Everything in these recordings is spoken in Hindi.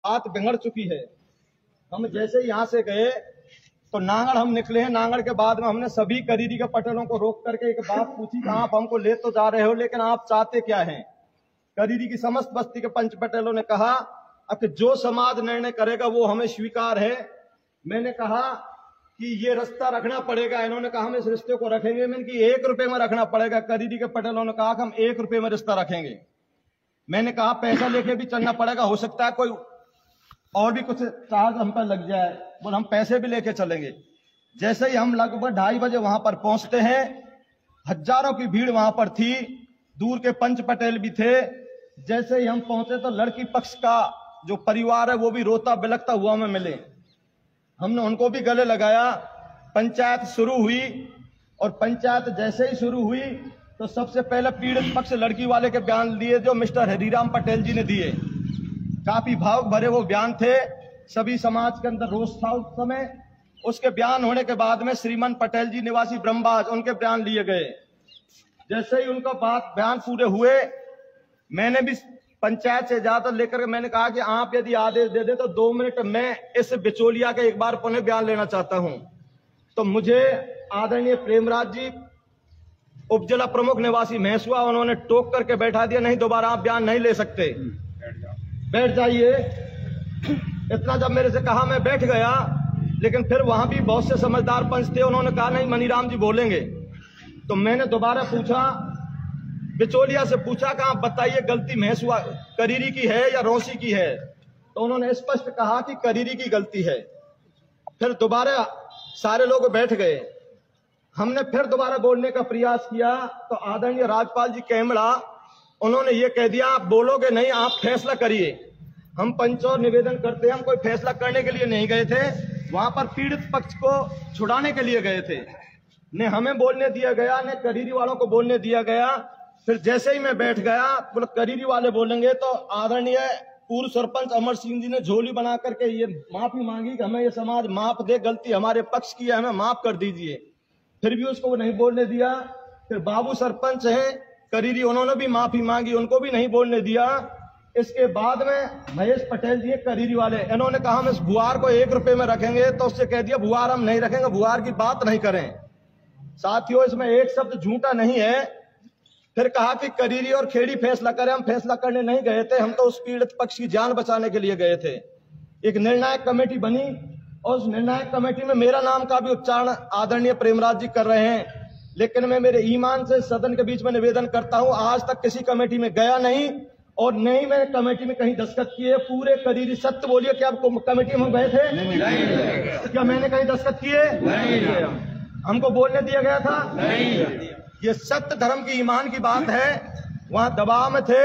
बात बिगड़ चुकी है। हम जैसे ही यहाँ से गए तो नांगड़ हम निकले हैं। नांगड़ के बाद में हमने सभी करीरी के पटेलों को रोक करके एक बात पूछी कि आप हमको ले तो जा रहे हो, लेकिन आप चाहते क्या हैं? करीरी की समस्त बस्ती के पंच पटेलों ने कहा अब कि जो समाज निर्णय करेगा वो हमें स्वीकार है। मैंने कहा कि ये रिश्ता रखना पड़ेगा। इन्होंने कहा हम इस रिश्ते को रखेंगे। मैंने कि 1 रुपए में रखना पड़ेगा। करीरी के पटेलों ने कहा कि हम 1 रुपए में रिश्ता रखेंगे। मैंने कहा पैसा लेके भी चलना पड़ेगा, हो सकता है कोई और भी कुछ चार्ज हम पर लग जाए। बोले हम पैसे भी लेके चलेंगे। जैसे ही हम लगभग 2:30 बजे वहां पर पहुंचते हैं, हजारों की भीड़ वहां पर थी, दूर के पंच पटेल भी थे। जैसे ही हम पहुंचे तो लड़की पक्ष का जो परिवार है वो भी रोता बिलखता हुआ हमें मिले। हमने उनको भी गले लगाया। पंचायत शुरू हुई और पंचायत जैसे ही शुरू हुई तो सबसे पहले पीड़ित पक्ष लड़की वाले के बयान दिए जो मिस्टर हरिराम पटेल जी ने दिए। काफी भावुक भरे वो बयान थे। सभी समाज के अंदर रोष था उस समय। उसके बयान होने के बाद में श्रीमान पटेल जी निवासी ब्रह्मबाज उनके बयान लिए गए। जैसे ही उनका बयान पूरे हुए, मैंने भी पंचायत से ज्यादा लेकर के मैंने कहा कि आप यदि आदेश दे दे तो 2 मिनट में इस बिचौलिया का एक बार पुनः बयान लेना चाहता हूं। तो मुझे आदरणीय प्रेमराज जी उपजिला प्रमुख निवासी महसुआ उन्होंने टोक करके बैठा दिया, नहीं दोबारा आप बयान नहीं ले सकते, बैठ जाइए। इतना जब मेरे से कहा मैं बैठ गया, लेकिन फिर वहां भी बहुत से समझदार पंच थे, उन्होंने कहा नहीं मनीराम जी बोलेंगे। तो मैंने दोबारा पूछा, बिचौलिया से पूछा कि आप बताइए गलती महसुआ करीरी की है या रोसी की है? तो उन्होंने स्पष्ट कहा कि करीरी की गलती है। फिर दोबारा सारे लोग बैठ गए। हमने फिर दोबारा बोलने का प्रयास किया तो आदरणीय राजपाल जी कैमड़ा उन्होंने ये कह दिया आप बोलोगे नहीं, आप फैसला करिए। हम पंच और निवेदन करते हैं, हम कोई फैसला करने के लिए नहीं गए थे, वहां पर पीड़ित पक्ष को छुड़ाने के लिए गए थे। न हमें बोलने दिया गया, न करीरी वालों को बोलने दिया गया। फिर जैसे ही मैं बैठ गया, बोले करीरी वाले बोलेंगे, तो आदरणीय पूर्व सरपंच अमर सिंह जी ने झोली बना करके ये माफी मांगी कि हमें ये समाज माफ दे, गलती हमारे पक्ष की है, हमें माफ कर दीजिए। फिर भी उसको वो नहीं बोलने दिया। फिर बाबू सरपंच हैं करीरी, उन्होंने भी माफी मांगी, उनको भी नहीं बोलने दिया। इसके बाद में महेश पटेल जी करीरी वाले, इन्होंने कहा हम इस बुआर को 1 रुपए में रखेंगे, तो उससे कह दिया बुआर हम नहीं रखेंगे, बुआर की बात नहीं करें। साथियों इसमें एक शब्द झूठा नहीं है। फिर कहा कि करीरी और खेड़ी फैसला करें, हम फैसला करने नहीं गए थे, हम तो उस पीड़ित पक्ष की जान बचाने के लिए गए थे। एक निर्णायक कमेटी बनी और उस निर्णायक कमेटी में मेरा नाम का भी उच्चारण आदरणीय प्रेमराज जी कर रहे हैं, लेकिन मैं मेरे ईमान से सदन के बीच में निवेदन करता हूं, आज तक किसी कमेटी में गया नहीं और नहीं मैंने कमेटी में कहीं दस्तखत किए। पूरे करीरी सत्य बोलिए, क्या आप कमेटी में गए थे? नहीं। क्या मैंने कहीं दस्तखत किए? नहीं। हमको बोलने दिया गया था? नहीं। ये सत्य धर्म की ईमान की बात है। वहां दबाव में थे।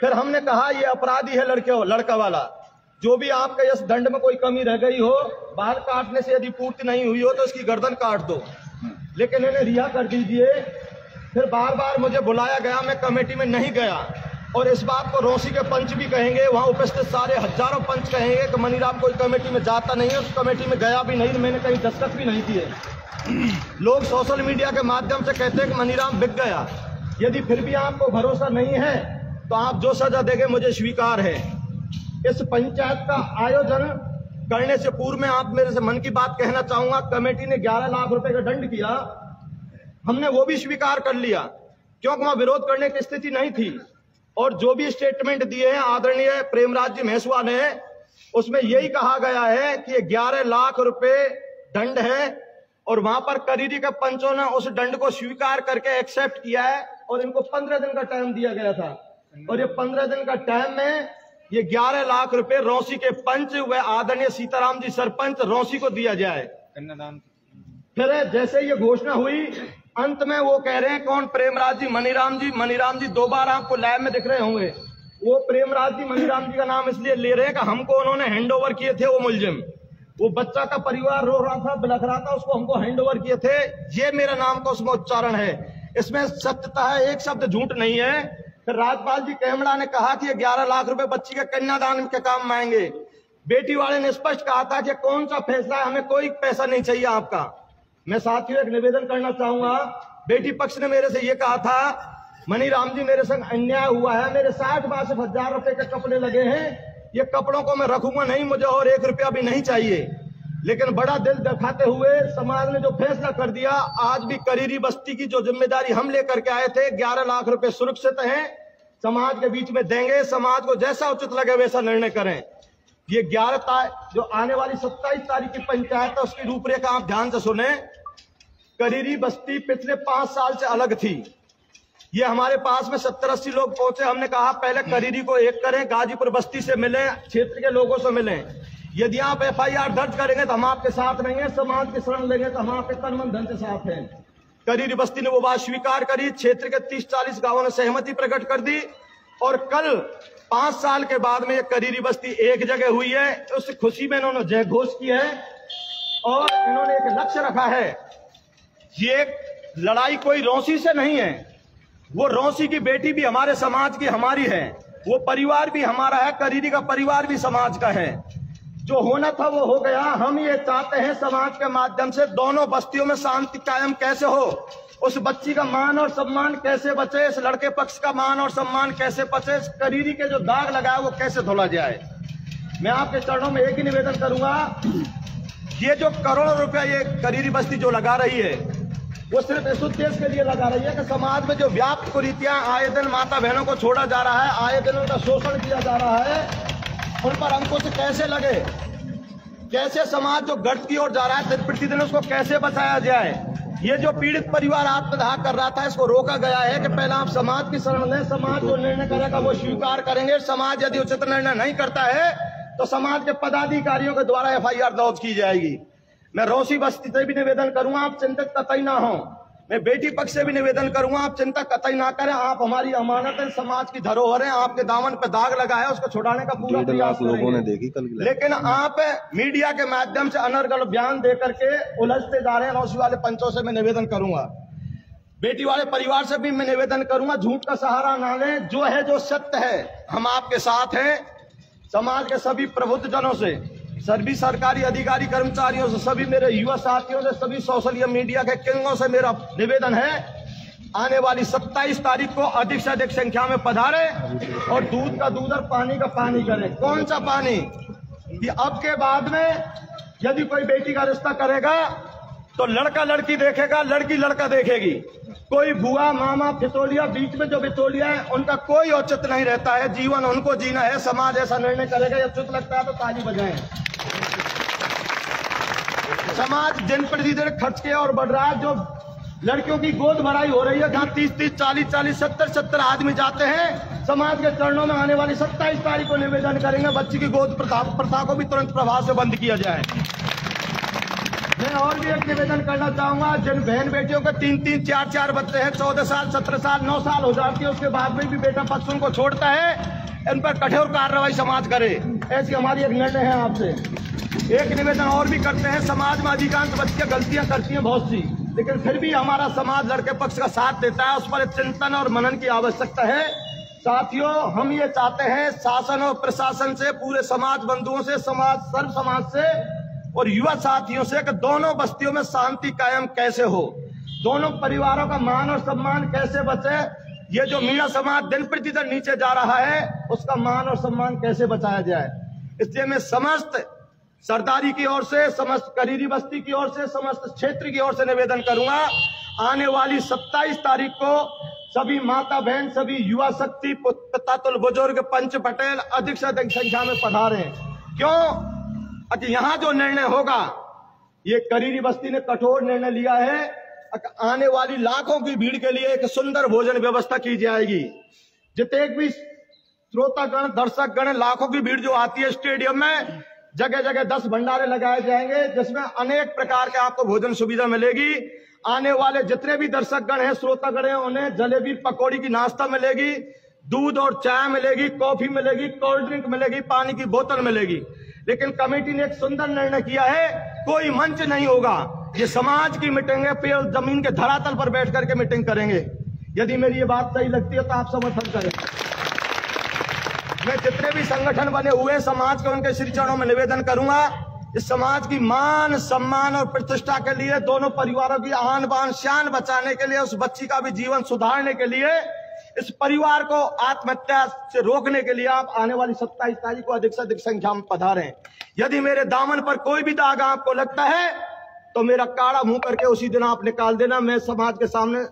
फिर हमने कहा ये अपराधी है लड़का वाला, जो भी आपका इस दंड में कोई कमी रह गई हो, बाल काटने से यदि पूर्ति नहीं हुई हो तो इसकी गर्दन काट दो, लेकिन इन्हें रिहा कर दीजिए। फिर बार बार मुझे बुलाया गया, मैं कमेटी में नहीं गया। और इस बात को रोसी के पंच भी कहेंगे, वहां उपस्थित सारे हजारों पंच कहेंगे कि मनीराम कोई कमेटी में जाता नहीं है, उस कमेटी में गया भी नहीं, मैंने कहीं दस्तखत भी नहीं किए। लोग सोशल मीडिया के माध्यम से कहते हैं कि मनीराम बिक गया। यदि फिर भी आपको भरोसा नहीं है तो आप जो सजा देंगे मुझे स्वीकार है। इस पंचायत का आयोजन करने से पूर्व में आप मेरे से मन की बात कहना चाहूंगा। कमेटी ने 11 लाख रुपए का दंड किया, हमने वो भी स्वीकार कर लिया क्योंकि वहां विरोध करने की स्थिति नहीं थी। और जो भी स्टेटमेंट दिए हैं आदरणीय प्रेमराज जी महसुआ ने, उसमें यही कहा गया है कि 11 लाख रुपए दंड है और वहां पर करीरी के पंचों ने उस दंड को स्वीकार करके एक्सेप्ट किया है और इनको 15 दिन का टाइम दिया गया था। और ये 15 दिन का टाइम में ये 11 लाख रुपए रोसी के पंच व आदरणीय सीताराम जी सरपंच रोसी को दिया जाए। कन्यादान। फिर जैसे ये घोषणा हुई, अंत में वो कह रहे हैं कौन? प्रेमराज जी मनीराम जी 2 बार आपको लाइव में दिख रहे होंगे। वो प्रेमराज जी मनीराम जी का नाम इसलिए ले रहे हैं कि हमको उन्होंने हैंड ओवर किए थे। वो मुलजिम, वो बच्चा का परिवार रो रहा था, बिलख रहा था, उसको हमको हैंड ओवर किए थे। ये मेरा नाम का उसमें उच्चारण है, इसमें सत्यता है, एक शब्द झूठ नहीं है। फिर राजपाल जी कैमड़ा ने कहा कि 11 लाख रुपए बच्ची के कन्यादान के काम में आएंगे। बेटी वाले ने स्पष्ट कहा था कि कौन सा फैसला है, हमें कोई पैसा नहीं चाहिए आपका। मैं साथियों एक निवेदन करना चाहूंगा, बेटी पक्ष ने मेरे से ये कहा था मनीराम जी मेरे संग अन्याय हुआ है, मेरे 60-62 हजार रुपए के कपड़े लगे हैं, ये कपड़ों को मैं रखूंगा नहीं, मुझे और 1 रुपया भी नहीं चाहिए। लेकिन बड़ा दिल दिखाते हुए समाज ने जो फैसला कर दिया, आज भी करीरी बस्ती की जो जिम्मेदारी हम लेकर के आए थे, 11 लाख रुपए सुरक्षित हैं, समाज के बीच में देंगे। समाज को जैसा उचित लगे वैसा निर्णय करें। ये 11 जो आने वाली 27 तारीख की पंचायत है, उसकी रूपरेखा आप ध्यान से सुने। करीरी बस्ती पिछले 5 साल से अलग थी। ये हमारे पास में 70-80 लोग पहुंचे। हमने कहा पहले करीरी को एक करें, गाजीपुर बस्ती से मिलें, क्षेत्र के लोगों से मिलें। यदि आप FIR दर्ज करेंगे तो हम आपके साथ रहेंगे, समाज की शरण लेंगे तो हम आपके तन मन धन से साथ हैं। करीरी बस्ती ने वो बात स्वीकार करी। क्षेत्र के 30-40 गांवों ने सहमति प्रकट कर दी और कल 5 साल के बाद में ये करीरी बस्ती एक जगह हुई है। उस खुशी में इन्होंने जय घोष की है और इन्होंने एक लक्ष्य रखा है। ये लड़ाई कोई रौंसी से नहीं है, वो रौंसी की बेटी भी हमारे समाज की हमारी है, वो परिवार भी हमारा है, करीरी का परिवार भी समाज का है। जो होना था वो हो गया। हम ये चाहते हैं समाज के माध्यम से दोनों बस्तियों में शांति कायम कैसे हो, उस बच्ची का मान और सम्मान कैसे बचे, इस लड़के पक्ष का मान और सम्मान कैसे बचे, इस करीरी के जो दाग लगा है वो कैसे धुला जाए। मैं आपके चरणों में एक ही निवेदन करूंगा, ये जो करोड़ों रुपया ये करीरी बस्ती जो लगा रही है, वो सिर्फ इस उद्देश्य के लिए लगा रही है कि समाज में जो व्याप्त कुरीतियां आए दिन माता बहनों को छोड़ा जा रहा है, आए दिन उनका शोषण किया जा रहा है, उन पर अंकुश कैसे लगे, कैसे समाज जो गर्त की ओर जा रहा है दिन प्रतिदिन उसको कैसे बचाया जाए। ये जो पीड़ित परिवार आत्मदाह कर रहा था, इसको रोका गया है कि पहले आप समाज की शरण लें, समाज जो निर्णय करेगा वो स्वीकार करेंगे। समाज यदि उचित निर्णय नहीं करता है तो समाज के पदाधिकारियों के द्वारा FIR दर्ज की जाएगी। मैं रौसी बस्ती से भी निवेदन करूंगा, आप चिंतित कतई ना हो। मैं बेटी पक्ष से भी निवेदन करूंगा, आप चिंता कतई ना करें। आप हमारी अमानत है, समाज की धरोहर है, आपके दामन पे दाग लगा है, उसको छुड़ाने का पूरा प्रयास लोगों ने देखी कल। लेकिन आप मीडिया के माध्यम से अनर्गल बयान दे करके उलझते जा रहे हैं। रौसी वाले पंचों से मैं निवेदन करूंगा, बेटी वाले परिवार से भी मैं निवेदन करूंगा, झूठ का सहारा ना लें। जो है जो सत्य है हम आपके साथ हैं। समाज के सभी प्रबुद्ध जनों से, सभी सरकारी अधिकारी कर्मचारियों से, सभी मेरे युवा साथियों से, सभी सोशल मीडिया के किंगों से मेरा निवेदन है, आने वाली 27 तारीख को अधिक से अधिक संख्या में पधारे और दूध का दूध और पानी का पानी करें। कौन सा पानी? कि अब के बाद में यदि कोई बेटी का रिश्ता करेगा तो लड़का लड़की देखेगा, लड़की लड़का देखेगी। कोई बुआ मामा फितोलिया बीच में जो बिचौलिया है उनका कोई औचित्य नहीं रहता है। जीवन उनको जीना है, समाज ऐसा निर्णय करेगा। यह उचित लगता है तो ताली बजाएं। समाज दिन प्रतिदिन खर्च के और बढ़ रहा है। जो लड़कियों की गोद भराई हो रही है, जहाँ 30-30, 40-40, 70-70 आदमी जाते हैं, समाज के चरणों में आने वाली 27 तारीख को निवेदन करेंगे बच्ची की गोद प्रथा को भी तुरंत प्रभाव से बंद किया जाए। मैं और भी एक निवेदन करना चाहूंगा, जिन बहन बेटियों के 3-3, 4-4 बच्चे हैं, 14 साल, 17 साल, 9 साल हो जाती है, उसके बाद में भी बेटा पक्ष उनको छोड़ता है, इन पर कठोर कार्रवाई समाज करे। ऐसी हमारी एक निर्णय है आपसे। एक निवेदन और भी करते हैं, समाज में अधिकांश बच्चियां गलतियां करती हैं बहुत सी, लेकिन फिर भी हमारा समाज लड़के पक्ष का साथ देता है। उस पर चिंतन और मनन की आवश्यकता है। साथियों, हम ये चाहते हैं शासन और प्रशासन से, पूरे समाज बंधुओं से, सर्व समाज से और युवा साथियों से कि दोनों बस्तियों में शांति कायम कैसे हो, दोनों परिवारों का मान और सम्मान कैसे बचे। ये जो मीणा समाज दिन प्रतिदिन नीचे जा रहा है, उसका मान और सम्मान कैसे बचाया जाए। इसलिए मैं समस्त सरदारी की ओर से, समस्त करीरी बस्ती की ओर से, समस्त क्षेत्र की ओर से निवेदन करूंगा, आने वाली 27 तारीख को सभी माता बहन, सभी युवा शक्ति, पितातुल बुजुर्ग, पंच पटेल अधिक से अधिक संख्या में पधारे। क्यों? कि यहाँ जो निर्णय होगा, ये करीरी बस्ती ने कठोर निर्णय लिया है, आने वाली लाखों की भीड़ के लिए एक सुंदर भोजन व्यवस्था की जाएगी। जितने भी श्रोतागण, दर्शकगण, लाखों की भीड़ जो आती है स्टेडियम में, जगह जगह 10 भंडारे लगाए जाएंगे, जिसमें अनेक प्रकार के आपको भोजन सुविधा मिलेगी। आने वाले जितने भी दर्शकगण हैं, श्रोतागण हैं, उन्हें जलेबी पकौड़ी की नाश्ता मिलेगी, दूध और चाय मिलेगी, कॉफी मिलेगी, कोल्ड ड्रिंक मिलेगी, पानी की बोतल मिलेगी। लेकिन कमेटी ने एक सुंदर निर्णय किया है, कोई मंच नहीं होगा, ये समाज की मीटिंग है, पेड़ जमीन के धरातल पर बैठ करके मीटिंग करेंगे। यदि मेरी ये बात सही लगती है तो आप समर्थन करें। मैं जितने भी संगठन बने हुए समाज के, उनके श्री चरणों में निवेदन करूंगा, इस समाज की मान, सम्मान और प्रतिष्ठा के लिए, दोनों परिवारों की आन बान शान बचाने के लिए, उस बच्ची का भी जीवन सुधारने के लिए इस परिवार को आत्महत्या से रोकने के लिए आप आने वाली 27 तारीख को अधिक से अधिक संख्या में पधारें। यदि मेरे दामन पर कोई भी दाग आपको लगता है तो मेरा काड़ा मुंह करके उसी दिन आप निकाल देना। मैं समाज के सामने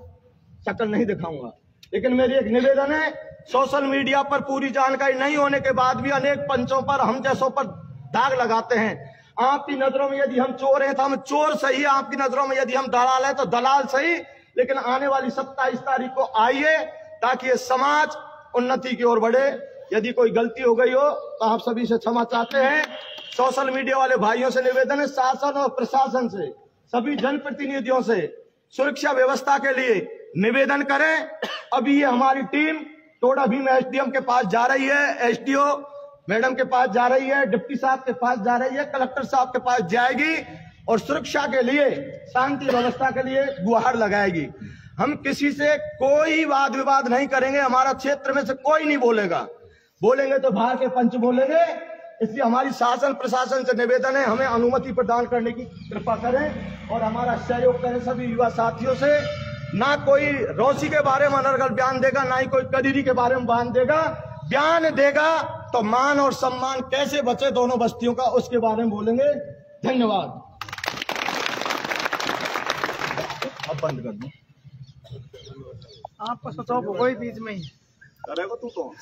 शक्ल नहीं दिखाऊंगा। लेकिन मेरी एक निवेदन है, सोशल मीडिया पर पूरी जानकारी नहीं होने के बाद भी अनेक पंचों पर, हम जैसों पर दाग लगाते हैं। आपकी नजरों में यदि हम चोर हैं तो हम चोर सही, आपकी नजरों में यदि हम दलाल हैं तो दलाल सही। लेकिन आने वाली 27 तारीख को आइए ताकि ये समाज उन्नति की ओर बढ़े। यदि कोई गलती हो गई हो तो आप सभी से क्षमा चाहते हैं। सोशल मीडिया वाले भाइयों से निवेदन है, शासन और प्रशासन से, सभी जनप्रतिनिधियों से सुरक्षा व्यवस्था के लिए निवेदन करें। अभी ये हमारी टीम टोडा भीम एसडीएम के पास जा रही है, एसडीओ मैडम के पास जा रही है, डिप्टी साहब के पास जा रही है, कलेक्टर साहब के पास जाएगी और सुरक्षा के लिए, शांति व्यवस्था के लिए गुहार लगाएगी। हम किसी से कोई वाद विवाद नहीं करेंगे। हमारा क्षेत्र में से कोई नहीं बोलेगा, बोलेंगे तो बाहर के पंच बोलेंगे। इसलिए हमारी शासन प्रशासन से निवेदन है, हमें अनुमति प्रदान करने की कृपा करें और हमारा सहयोग करें सभी युवा साथियों से। ना कोई रोशी के बारे में अनर्गल बयान देगा, ना ही कोई कदीरी के बारे में बयान देगा तो मान और सम्मान कैसे बचे दोनों बस्तियों का, उसके बारे में बोलेंगे। धन्यवाद। अब बंद कर दो। आपको सोचो कोई बीच में ही करेगा तू तो।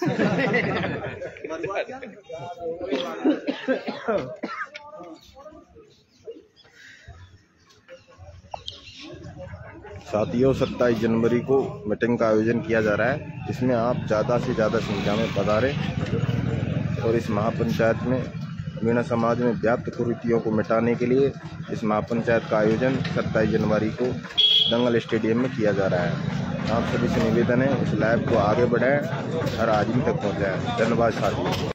साथियों, 27 जनवरी को मीटिंग का आयोजन किया जा रहा है। इसमें आप ज़्यादा से ज़्यादा संख्या में पधारें और इस महापंचायत में मीणा समाज में व्याप्त कुरीतियों को मिटाने के लिए इस महापंचायत का आयोजन 27 जनवरी को दंगल स्टेडियम में किया जा रहा है। आप सभी से निवेदन है, इस लाइव को आगे बढ़ाएं, हर आदमी तक पहुंचाएं। धन्यवाद साथियों।